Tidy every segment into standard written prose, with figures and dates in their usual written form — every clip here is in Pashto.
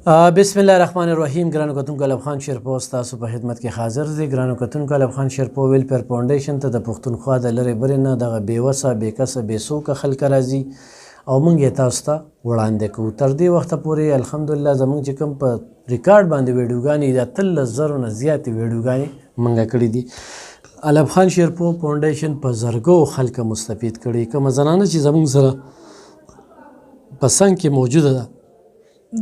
بسم الله الرحمن الرحیم. ګرانو کتونکو الب خان شیرپو ستاسو په خدمت کې حاضر دی. ګرانو کتونکو الب خان شیرپو ویلفیر فاونډیشن ته د پښتونخوا د لرې برې نه دغه بېوسه بېکسه بېڅوکه خلک راځي او موږ یې تاسو ته وړاندې کوو. تر دې وخته پورې الحمدلله زموږ چې کوم په ریکارډ باندې ویډیوګانې د 13,000 نه زیاتې ویډیوګانې موږ کړي دي. الب خان شیرپو فاونډیشن په زرګو خلک مستفید کړي. کومه زنانه چې زموږ سره په څنګ کې موجوده ده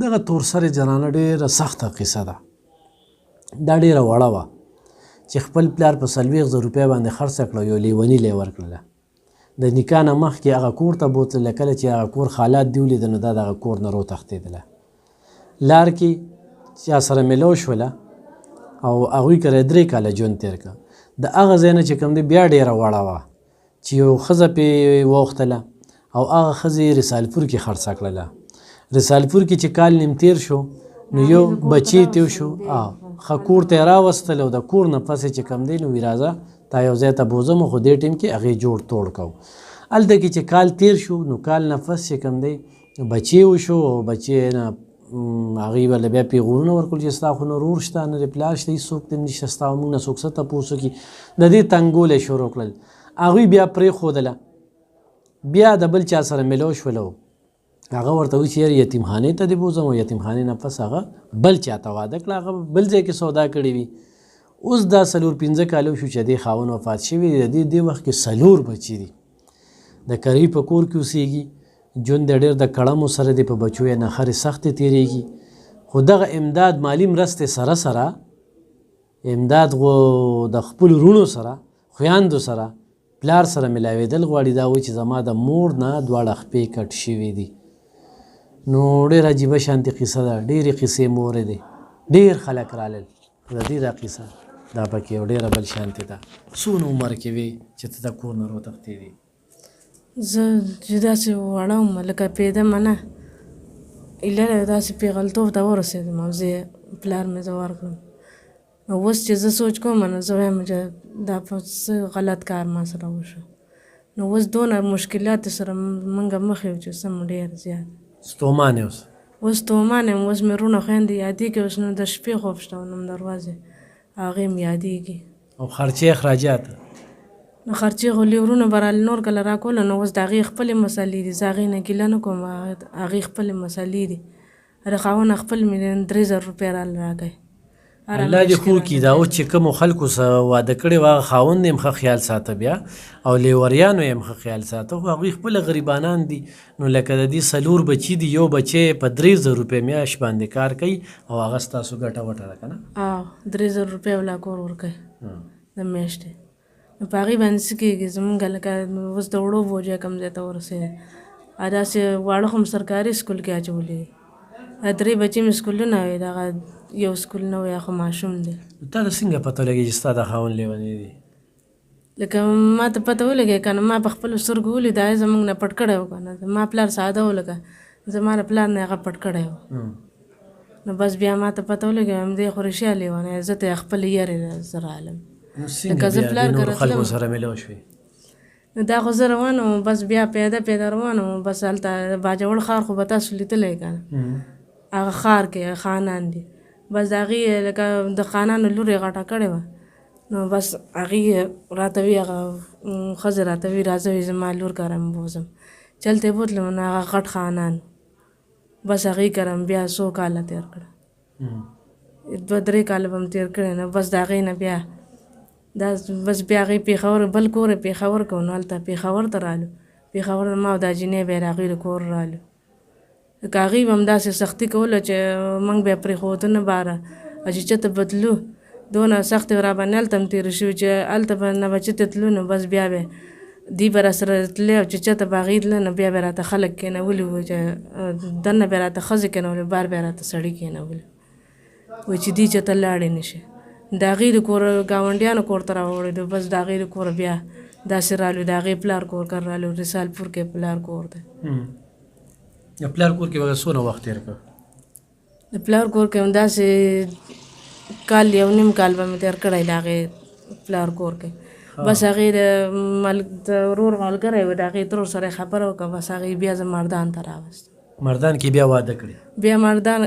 دغه تورسرې جنانه ډېره سخته قصه ده. دا ډېره وړه وه چې خپل پلار په 40,000 روپۍ باندې خرڅه کړه، یو لیوني له یې ورکړله. د نکاح نه مخکې هغه کور ته بوتله. کله چې هغه کور حالات دې ولیده نو دا دغه کور نه روتښتېدله. لار کې چا سره میلو شوله او هغوی کره 3 کاله ژوند تېر کړه. د هغه ځای نه چې کوم دی بیا ډېره وړه وه چې یو ښځه پې واوښتله او هغه ښځې یې رسالپور کې خرڅه کړله. رسالپور کې چې کال نیم تیر شو نو یو بچی تیو شو، ښه کور ته یې راوستل او د کور نه پس چې کم دی نو وی راځه تا یو ځای ته بوځم. خو دې ټیم کې هغې جوړ توړ کو. هلته کې چې کال تیر شو نو کال نه پس چې کم دی بچی وشو او بچی نه هغوی به له بیا پیغورونه ورکړل چې ستا خو نه ورور شته نه د پلار شته هېڅوک دې نشته ستا او موږ نه څوک څه تپوس وکړي. د دې تنګول یې شروع کړل. هغوی بیا پرېښودله. بیا د بل چا سره میلو شولو. هغه ورته وایي چې یار یتیمخانې ته دې بوځم او یتیمخانې نه پس هغه بل چا ته واده کړه. هغه بل ځای کې سودا کړې وي. اوس دا 4-5 کاله شو چې دې خاوند وفات شوي دی. د دې وخت کې 4 بچي دي. د کرۍ په کور کې اوسېږي. ژوند یې ډېر د کړمو سره دی. په بچو یې نخرې سختې تېرېږي. خو دغه امداد مالي مرستې سره سره امداد د خپلو وروڼو سره خویندو سره پلار سره ملاوېدل غواړي. دا وایي چې زما د مور نه 2 خپې کټ شوي دي. نو ډېر عجیبه شانتې قصه ده. ډېرې قصې مورې دی. ډېر خلک رالل. د دې دا قصه دا پکې یو ډېره بل شانتې ده. څونه عمر کې وې چې ته د کور نه روتښتېدې؟ زه چې داسې وړه وم لکه پیده منه ایله داسې پېغلتوب ته ورسېدم او زه پلار مې زه ورکړم. نو اوس چې زه سوچ کوم نو زه وایم چې دا په څه غلط کار ما سره وشو. نو اوس دونه مشکلاتو سره موږ مخ یو چې سم ډېر زیات ستومان یې اوس ستومان یم. اوس مې وروڼه خویندې یادېږي. اوس نو د شپې خوب شته نم دروازې هغې مې یادېږي. او خرچې اخراجات نو خرچې خو وروڼه به رالې نور کله راکوله. نو اوس د هغې خپلې مسلې دي. زه هغې نه ګیله نه کوم. هغې خپلې مسلې دي. هر خاوند خپل مې 3,000 روپۍ راله راکوي. الله دې خو کړي. دا اوس چې کومو خلکو سره واده کړی و هغه خاوند یې هم ښه خیال ساته بیا او لیوریانو یې هم ښه خیال ساته. خو هغوی خپله غریبانان دي. نو لکه د دې 4 بچي دي. یو بچی په 3,000 روپۍ میاشت باندې کار کوي او هغه ستاسو ګټه وټه ده که نه؟ 3,000 روپۍ ولا کور ورکوي د میاشتې. نو په هغې باندې څه کېږي زمونږ لکه اوس د وړو بوجه کوم ځای ته ورسېده. داسې واړه خو م سرکاري سکول کې اچولي دي. 3 بچي مې سکولونه وي. دغه یو سکول نه وي خو ماشوم دی. تا ته څنګه پته لګي چې ستا د خاوند لیونی دی؟ لکه ما ته پته ولګي که نه ما په خپلو سترګو ولید. دا زموږ نه پټ کړی و که نه. ما پلار ساده و لکه زما د پلار نه هغه پټ کړی و. نو بس بیا ما ته پته ولګي وایم دی خو رښتیا لیونی. زه ته یې خپلې یارې زه رالم. لکه زه پلار کره تلم خلکو سره میلو شوې. نو دا خو زه روان وم. بس بیا پیاده روان وم. بس هلته باجوړ ښار خو به تاسو لیدلی که نه. هغه ښار کې خانان دي. بس د هغې لکه د خانانو لور یې غټه کړې وه. نو بس هغې راته وي هغه ښځې راته وي راځه وي زما لور کره مې بوځم. چې هلته یې بوتلم نو هغه غټ خانان. بس هغې کره مې بیا 100 کاله تېر کړه. 2-3 کاله به مې تېر کړی. نو بس د هغې نه بیا دا بس بیا هغې پېښور بل کور یې پېښور کو. نو هلته پېښور ته رالو. پېښور ما او دا جینۍ بیا د هغې د کور رالو. که هغې به هم داسې سختي کوله چې موږ بیا پرېښوده نه باره او چې چېرته به تلو دونه سختې را باندې هلته هم تېرې شوي چې هلته به نه به چېرته تلو نو بس بیا به دوی به راسره تللی او چې چېرته به هغې تله نو بیا به راته خلک کېنولي وو چې دننه بیا راته ښځې کېنولې بار بیا راته سړي کېنولي وایي چې دوی چېرته لاړې نه شي. د هغې د کور ګاونډیانو کور ته راوړېدو. بس د هغې د کوره بیا داسې رالو. د هغې پلار کور کر رالو. رسالپور کې پلار کور دی. د پلار کور کې به څونه وخت تېر کړ؟ د پلار کور کې هم داسې کال 1.5 کال به مې تېر کړی د هغې پلار کور کې. بس هغې د ورور ملګری و د هغې ترور سره یې خبره وکړه. بس هغې بیا زه مردان ته راوستم. مردان کې بیا واده کړي؟ بیا مردان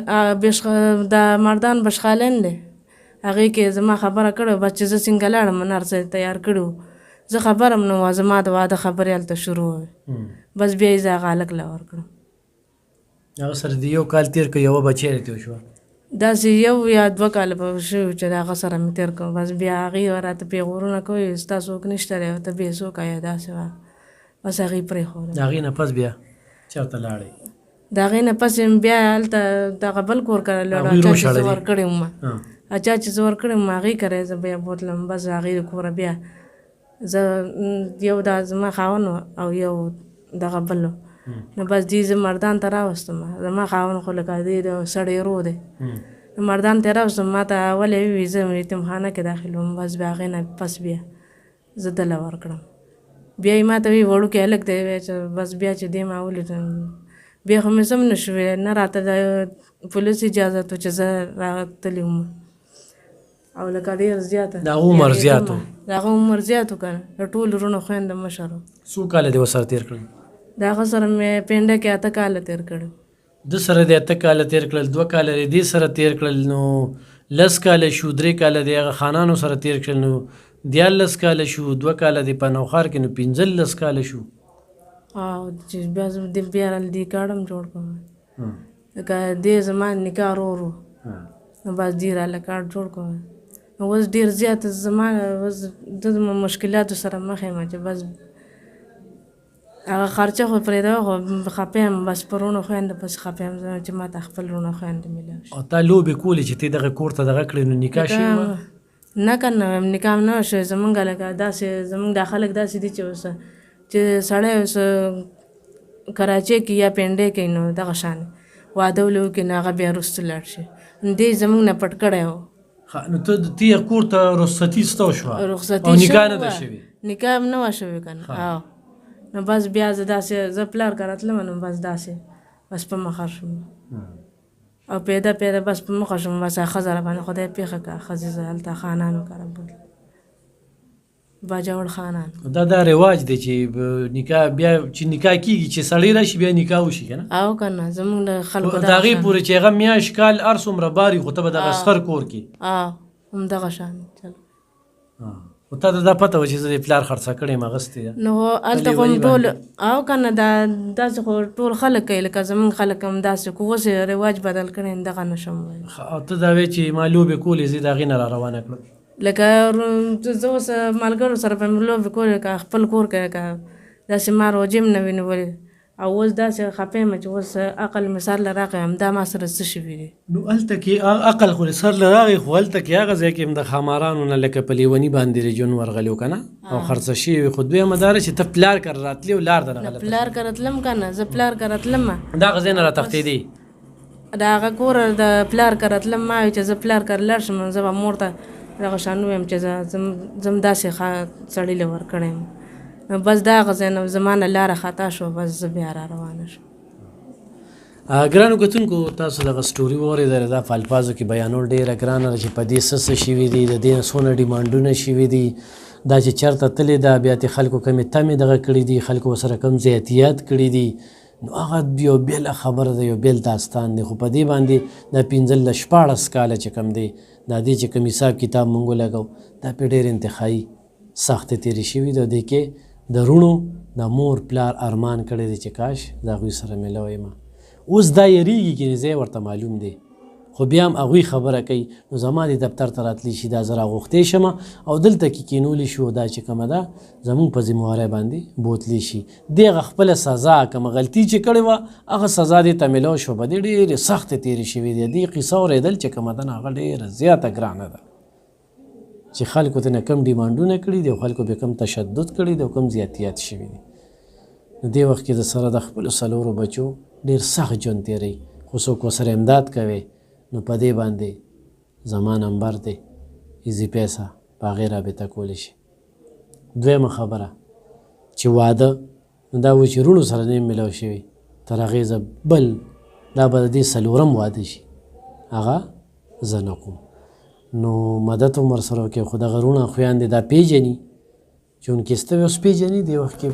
د مردان بشخالن دی هغې کې زما خبره کړې بس چې زه څنګه لاړم من هر څه تیار کړي وو زه خبره هم نه وه زما د واده خبرې هلته شروع وې بس بیا یې زه هغه هلک له ورکړم. هغه سره د یو کال تېر کړ یوه بچی راته وشوه؟ داسې یو یا 2 کاله به شوي چې د هغه سره مې تېر کړم بس بیا هغې راته پیغورونه کوي ستا څوک نشته دی ته بې څوکه یې داسې وه بس هغې پرېښوده. د هغې نه پس بیا چېرته لاړې؟ د هغې نه پس بیا هلته دغه بل کور کره لاړو چا چې زه ورکړې وم چا چې زه ورکړې وم هغې کره زه بیا بوتلم بس هغې د کوره بیا زه یو دا زما خاوند او یو دغه بل نو بس دې زه مردان ته راوستم زما خاوند خو لکه دې د سړی رو دی نو مردان ته راوستم ما ته ولې ووي زه یتیمخانه کې داخل وم بس بیا هغې نه پس بیا زه دله ورکړم بیا یې ما ته وی وړوکی هلک دی چې بس بیا چې دې ما ولیدم بیا خو مې سم نه شوې نه راته د پولیس اجازت و چې زه راتلې وم او لکه ډېر زیاته د هغه عمر زیات و؟ د هغه عمر زیات و که نه د ټولو وروڼو خویندې مشر و. څو کاله دې ورسره تېر کړل؟ د هغه سره مې پنډه کې 8 کاله تېر کړل. ده سره دې 8 کاله تېر کړل 2 کاله دې سره تېر کړل نو 10 کاله شو 3 کاله د هغه خانانو سره تېر کړل نو 14 کاله شو 2 کاله د په نوښار کې نو 15 کاله شو. او چې بیا زه بیا دې کارډ هم جوړ کړم لکه دې زما نکاح ورور و نو بس دې راله کارډ جوړ کړم نو اوس ډېر زیات زما اوس د مشکلاتو سره مخ یم چې بس هغه خرچه خو پرېږده خو خفه یم بس پر وروڼو خویندو پسې خفه یم چې ما ته خپل وروڼو خویندې میلاو شي. او تا لوبې کولې چې ته دغه کور ته دغه کړې نو نکاح شوې وه؟ نه که نه نکاح هم نه وه شوې زمونږ لکه داسې زمونږ دا خلک داسې دي چې اوس چې سړی اوس کراچۍ کې یا پنډۍ کې نو دغه شان واده ولې وکړي نو هغه بیا وروسته لاړ شي دې زمونږ نه پټ کړی و. نو ته کور ته رخصتي ستا شوه رخصتي او نکاح نه ده شوې؟ نکاح هم نه وه شوې که نه نو بس بیا زه داسې زه پلار کره تلم نو بس داسې بس په مخه شوم او پیدا بس په مخه شوم بس ښځه راباندې خدای پېښه کړه ښځې زه هلته خانانو کره بوتلم باجوړ خانان. دا رواج دی چې نکاح بیا چې نکاح کېږي چې سړی راشي بیا نکاح وشي که نه؟ او که نه زمونږ د خلکو د هغې پورې چې هغه میاشت کال هر څومره باري خو ته به دغه سخر کور کې همدغه شان خو تا ته دا پته وه چې زه د پلار خرڅه کړې یم اغوستې ده نو هلته خو هم ټول او که نه داسې خو ټول خلک کوي لکه زمونږ خلک هم داسې کو اوس رواج بدل کړی یم دغه نه شم ویلی. او ته دا وایې چې ما لوبې کولې زه د هغې نه را روانه کړم لکه زه اوس ملګرو سره به مې لوبې کولې که خپل کور کې که داسې ما روجې هم نه وي نیولې او اوس داسې خفه یم چې اوس عقل مې سر له راغی همدا ما سره څه شوي دي. نو هلته کې عقل خو سر له راغی خو هلته کې هغه ځای کې هم د خامارانو نه لکه په لیوني باندې رجون ورغلي و که نه او خرڅه شوي وي خو دویمه دا ده چې ته پلار کره راتلې او لار دره غلطه پلار کره تلم که نه زه پلار کره تلم د هغه ځای نه را تښتېدې؟ د هغه کوره د پلار کره تلم ما وایي چې زه پلار کره لاړ شم زه به مور ته دغه شان ووایم چې زه داسې سړي له ورکړی یم نو بس د هغه ځای نه زما نه لاره خطا شوه بس زه بیا را روانه شوم. ګرانو کتونکو تاسو دغه سټوري واورېدله دا په الفاظو کې بیانول ډېره ګرانه ده چې په دې څه شوي دي د دې نه څونه ډیمانډونه شوي دي دا چې چېرته تلې ده بیا تې خلکو کمې تمې دغه کړي دي خلکو ورسره کم زیاتیات کړي دي نو هغه یو بېله خبره ده یو بېل داستان دی خو په دې باندې دا 15-14 کاله چې کم دی دا دې چې کوم حساب کتاب مونږ ولګو دا پرې ډېر انتخایي سختې تېرې شوي دي او دې کې د رونو د مور پلار ارمان کړی دی چې کاش د هغوی سره میله یم اوس دا یریږي چې ځای ورته معلوم دی خو بیا هم هغوی خبره کوي نو زما دې دفتر ته راتلی شي دا زه راغوښتی شم او دلته کې کینولی شو دا چې کومه ده زمونږ په ذمهوارۍ باندې بوتلی شي دې هغه خپله سزا کومه غلطي چې کړې وه هغه سزا دې ته میلاو شوه په دې ډېرې سختې تېرې شوې دي دې قصه اورېدل چې کومه ده هغه ډېره زیاته ګرانه ده چې خلکو ته نه کم ډیمانډونه کړي دي او خلکو به کم تشدد کړي دي او کم زیاتیات شوي دي نو دې وخت کې د سره د خپلو 4 بچو ډېر سخت ژوند تېروي خو څوک ورسره امداد کوي نو په دې باندې زما نمبر دی ایزي پیسه په هغې رابطه کولی شي. دویمه خبره چې واده نو دا و چې رونو سره نه میلاو شوي تر هغې زه بل دا به د دې 4م واده شي هغه زه نه کوم نو مدد هم ورسره وکړي خو دغه رونه خویندې دا پیژني چونکې سته اوس پیژني دې وخت کې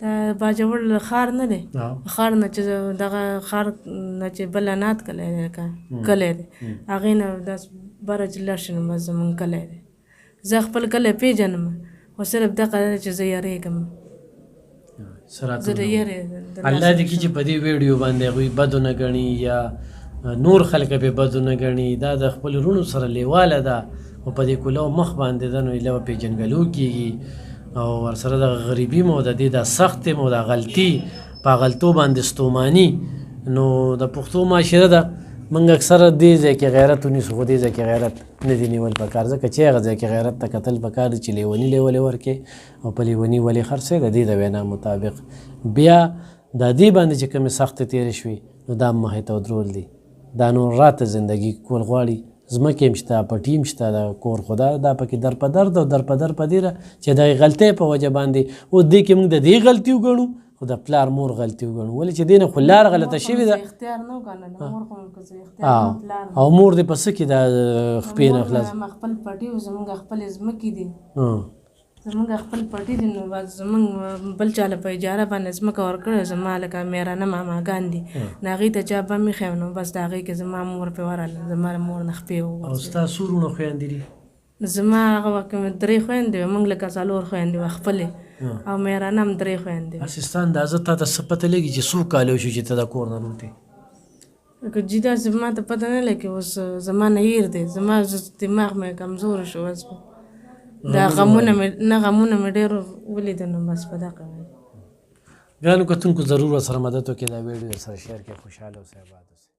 دا باجوړ ښار نه دی ښار نه چې دغه ښار نه چې بل نات کلی دی کلی دی هغې نه داسې بره چې لاړ شي نو بس زمونږ کلی دی زه خپل کلی پیژنم خو صرف دغه دی چې زه یریږم زه د یرې الله دې کړي چې په دې ویډیو باندې هغوی بد ونه ګڼي یا نور خلک پې بد ونه ګڼي دا د خپل وروڼو سره لیواله ده او په دې کولو مخ باندې ده نو ایله به پېژنګلو کېږي او ورسره د غریبي مو د دې دا سخت مو دا غلطي په غلطو باندې ستوماني نو د پښتو معاشره ده موږ اکثره دې ځای کې غیرت ونیسو خو دې ځای کې غیرت نه دي نیول پکار ځکه چې هغه ځای کې غیرت ته کتل پکار دي چې لیوني لیولې ورکې او په لیوني ولې خرڅې د دې د وینا مطابق بیا د دې باندې چې کومې سختې تېرې شوي نو دا مخې ته ودرول دي دا نور راته زندګي کول غواړي ځمکې هم شته پټي هم شته د کور خدا دا پکې در په درد او در په در په دیره چې د غلطۍ په وجه باندې او دې کې موږ د دې غلطي وګڼو خو د پلار مور غلطي وګڼو ولې چې دې نه خو لار غلطه شوې ده او مور دې په څه کې د خپې نه خلاص خپل پټي او زموږ خپل ځمکې دي زمونږ خپل پټي دي نو بس زمونږ بل چاله په اجاره باندې ځمکه ورکړې زما لکه میرانه ماماګان دي نو هغې ته چا به مې خیم نو بس د هغې کې زما مور پې ورغله زما مور نه خپې او ستا څو وروڼه خویندې دي زما هغه وخت کې 3 خویندې وې موږ لکه 4 خویندې وې خپلې او میرانه هم 3 خویندې هسې ستا اندازه تا ته څه پته لګي چې څو کاله وشو چې ته د کور نه وتې که جدا زما ته پته نه لګي اوس زما نه هیر دی زما دماغ مې کمزور شو اوس دا غمونه مې ډېر ولیدل نو بس په دغه ګرانو کتونکو ضرور ورسره مدد وکړئ دا ویډیو سره شیر کړئ خوشحاله اوسئ آباد اوسئ